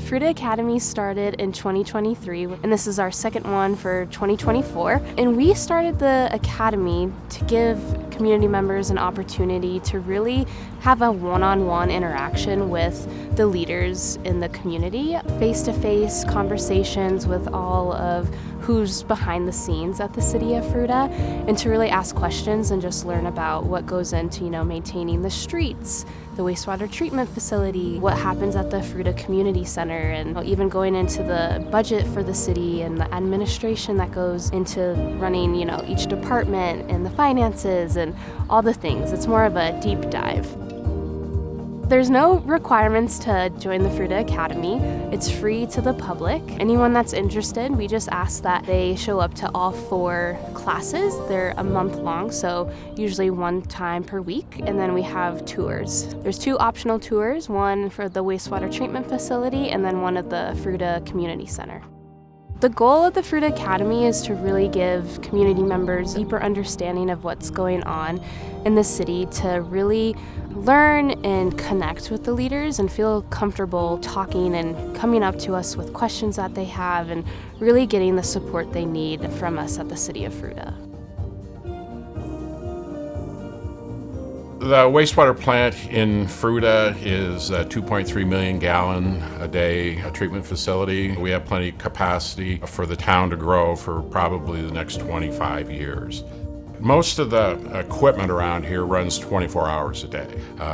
Fruita Academy started in 2023, and this is our second one for 2024. And we started the Academy to give community members an opportunity to really have a one-on-one interaction with the leaders in the community, face-to-face conversations with all of who's behind the scenes at the city of Fruita, and to really ask questions and just learn about what goes into, maintaining the streets, the wastewater treatment facility, what happens at the Fruita Community Center, and even going into the budget for the city and the administration that goes into running, each department and the finances and all the things. It's more of a deep dive. There's no requirements to join the Fruita Academy. It's free to the public. Anyone that's interested, we just ask that they show up to all 4 classes. They're a month long, so usually one time per week, and then we have tours. There's 2 optional tours, one for the wastewater treatment facility and then one at the Fruita Community Center. The goal of the Fruita Academy is to really give community members a deeper understanding of what's going on in the city, to really learn and connect with the leaders and feel comfortable talking and coming up to us with questions that they have, and really getting the support they need from us at the city of Fruita. The wastewater plant in Fruita is a 2.3 million gallon a day treatment facility. We have plenty of capacity for the town to grow for probably the next 25 years. Most of the equipment around here runs 24 hours a day.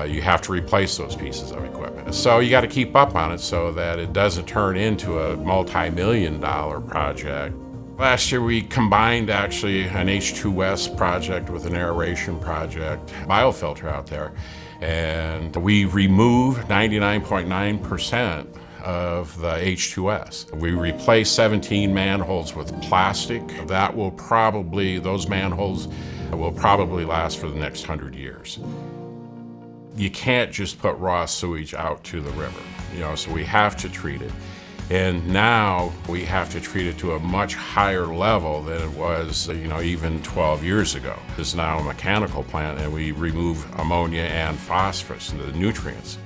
You have to replace those pieces of equipment. So you got to keep up on it so that it doesn't turn into a multi-million-dollar project. Last year we combined actually an H2S project with an aeration project, biofilter out there, and we removed 99.9% of the H2S. We replaced 17 manholes with plastic. Those manholes will probably last for the next 100 years. You can't just put raw sewage out to the river, so we have to treat it. And now we have to treat it to a much higher level than it was, even 12 years ago. It's now a mechanical plant, and we remove ammonia and phosphorus, the nutrients.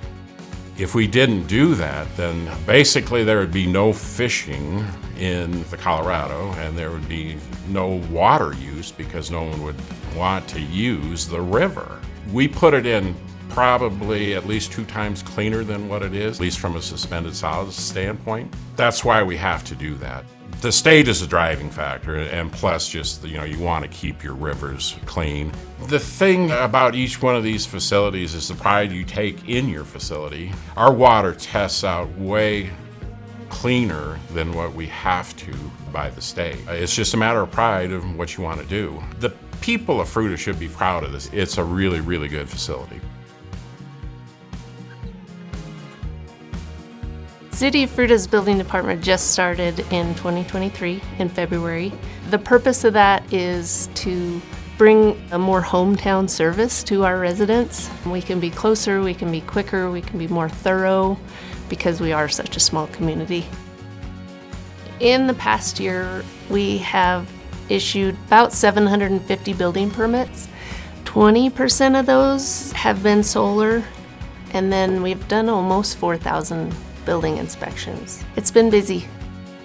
If we didn't do that, then basically there would be no fishing in the Colorado, and there would be no water use because no one would want to use the river. We put it in probably at least 2 times cleaner than what it is, at least from a suspended solids standpoint. That's why we have to do that. The state is a driving factor, and plus just, you want to keep your rivers clean. The thing about each one of these facilities is the pride you take in your facility. Our water tests out way cleaner than what we have to by the state. It's just a matter of pride of what you want to do. The people of Fruita should be proud of this. It's a really, really good facility. City of Fruita's building department just started in 2023 in February. The purpose of that is to bring a more hometown service to our residents. We can be closer, we can be quicker, we can be more thorough because we are such a small community. In the past year, we have issued about 750 building permits. 20% of those have been solar, and then we've done almost 4,000 building inspections. It's been busy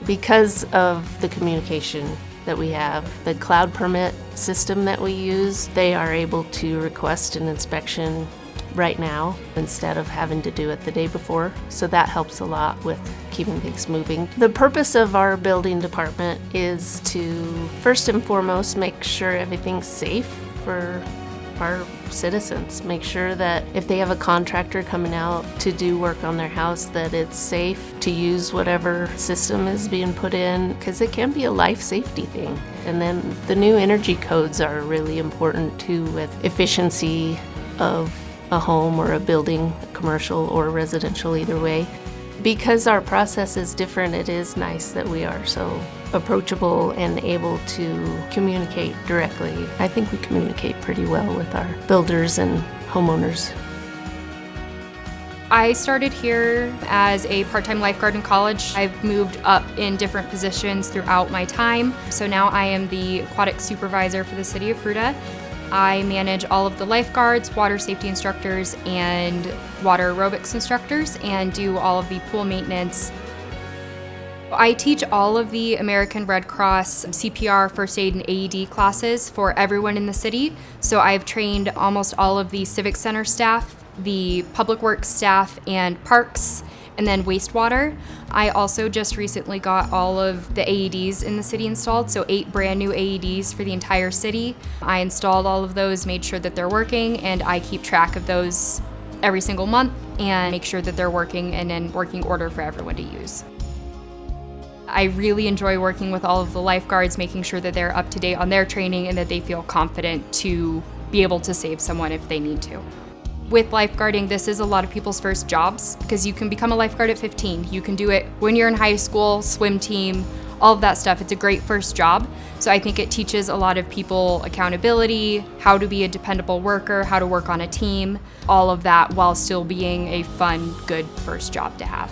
because of the communication that we have. The cloud permit system that we use, they are able to request an inspection right now instead of having to do it the day before. So that helps a lot with keeping things moving. The purpose of our building department is to first and foremost make sure everything's safe for our citizens. Make sure that if they have a contractor coming out to do work on their house, that it's safe to use whatever system is being put in, because it can be a life safety thing. And then the new energy codes are really important too, with efficiency of a home or a building, commercial or residential, either way. Because our process is different, it is nice that we are so approachable and able to communicate directly. I think we communicate pretty well with our builders and homeowners. I started here as a part-time lifeguard in college. I've moved up in different positions throughout my time. So now I am the aquatics supervisor for the city of Fruita. I manage all of the lifeguards, water safety instructors, and water aerobics instructors, and do all of the pool maintenance, I teach all of the American Red Cross CPR, first aid, and AED classes for everyone in the city. So I've trained almost all of the Civic Center staff, the Public Works staff, and parks, and then wastewater. I also just recently got all of the AEDs in the city installed, so 8 brand new AEDs for the entire city. I installed all of those, made sure that they're working, and I keep track of those every single month and make sure that they're working and in working order for everyone to use. I really enjoy working with all of the lifeguards, making sure that they're up to date on their training and that they feel confident to be able to save someone if they need to. With lifeguarding, this is a lot of people's first jobs because you can become a lifeguard at 15. You can do it when you're in high school, swim team, all of that stuff. It's a great first job. So I think it teaches a lot of people accountability, how to be a dependable worker, how to work on a team, all of that while still being a fun, good first job to have.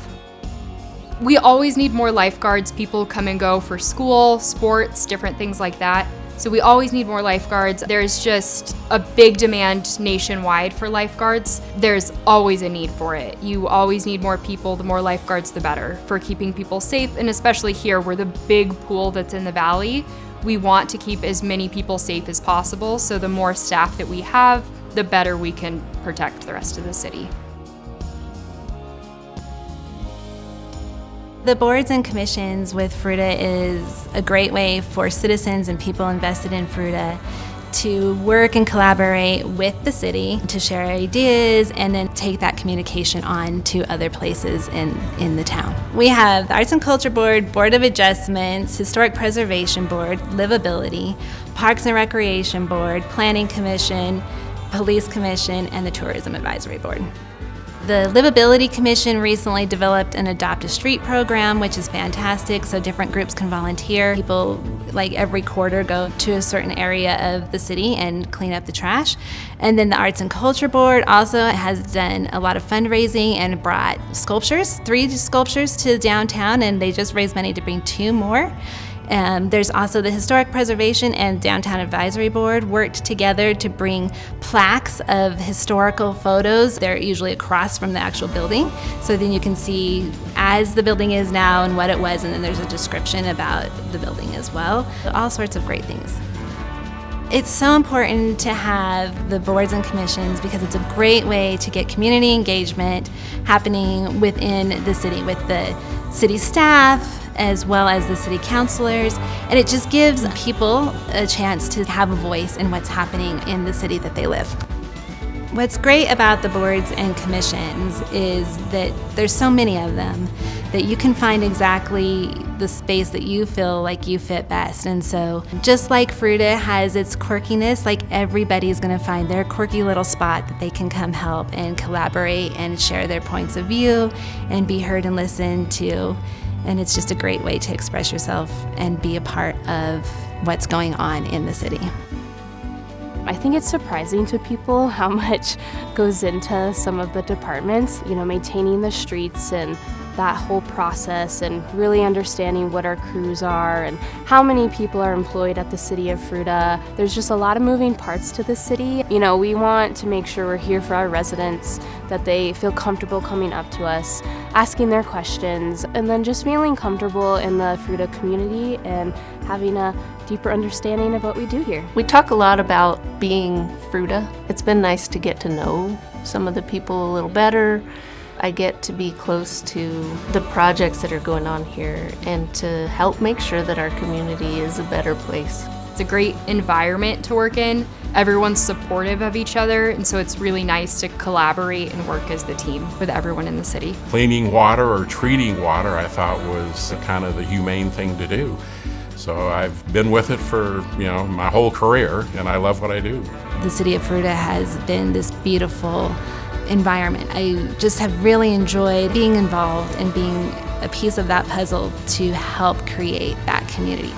We always need more lifeguards. People come and go for school, sports, different things like that. So we always need more lifeguards. There's just a big demand nationwide for lifeguards. There's always a need for it. You always need more people. The more lifeguards, the better for keeping people safe. And especially here, we're the big pool that's in the valley. We want to keep as many people safe as possible. So the more staff that we have, the better we can protect the rest of the city. The boards and commissions with Fruita is a great way for citizens and people invested in Fruita to work and collaborate with the city to share ideas and then take that communication on to other places in the town. We have the Arts and Culture Board, Board of Adjustments, Historic Preservation Board, Livability, Parks and Recreation Board, Planning Commission, Police Commission, and the Tourism Advisory Board. The Livability Commission recently developed an Adopt a Street program, which is fantastic, so different groups can volunteer. People, like every quarter, go to a certain area of the city and clean up the trash. And then the Arts and Culture Board also has done a lot of fundraising and brought sculptures, 3 sculptures to downtown, and they just raised money to bring 2 more. There's also the Historic Preservation and Downtown Advisory Board worked together to bring plaques of historical photos. They're usually across from the actual building, so then you can see as the building is now and what it was, and then there's a description about the building as well. All sorts of great things. It's so important to have the boards and commissions because it's a great way to get community engagement happening within the city with the city staff, as well as the city councilors, and it just gives people a chance to have a voice in what's happening in the city that they live. What's great about the boards and commissions is that there's so many of them that you can find exactly the space that you feel like you fit best. And so just like Fruita has its quirkiness, like everybody's gonna find their quirky little spot that they can come help and collaborate and share their points of view and be heard and listened to. And it's just a great way to express yourself and be a part of what's going on in the city. I think it's surprising to people how much goes into some of the departments, maintaining the streets and that whole process and really understanding what our crews are and how many people are employed at the city of Fruita. There's just a lot of moving parts to the city. We want to make sure we're here for our residents, that they feel comfortable coming up to us, asking their questions, and then just feeling comfortable in the Fruita community and having a deeper understanding of what we do here. We talk a lot about being Fruita. It's been nice to get to know some of the people a little better. I get to be close to the projects that are going on here and to help make sure that our community is a better place. It's a great environment to work in. Everyone's supportive of each other, and so it's really nice to collaborate and work as the team with everyone in the city. Cleaning water or treating water I thought was kind of the humane thing to do. So I've been with it for, my whole career, and I love what I do. The city of Fruita has been this beautiful environment. I just have really enjoyed being involved and being a piece of that puzzle to help create that community.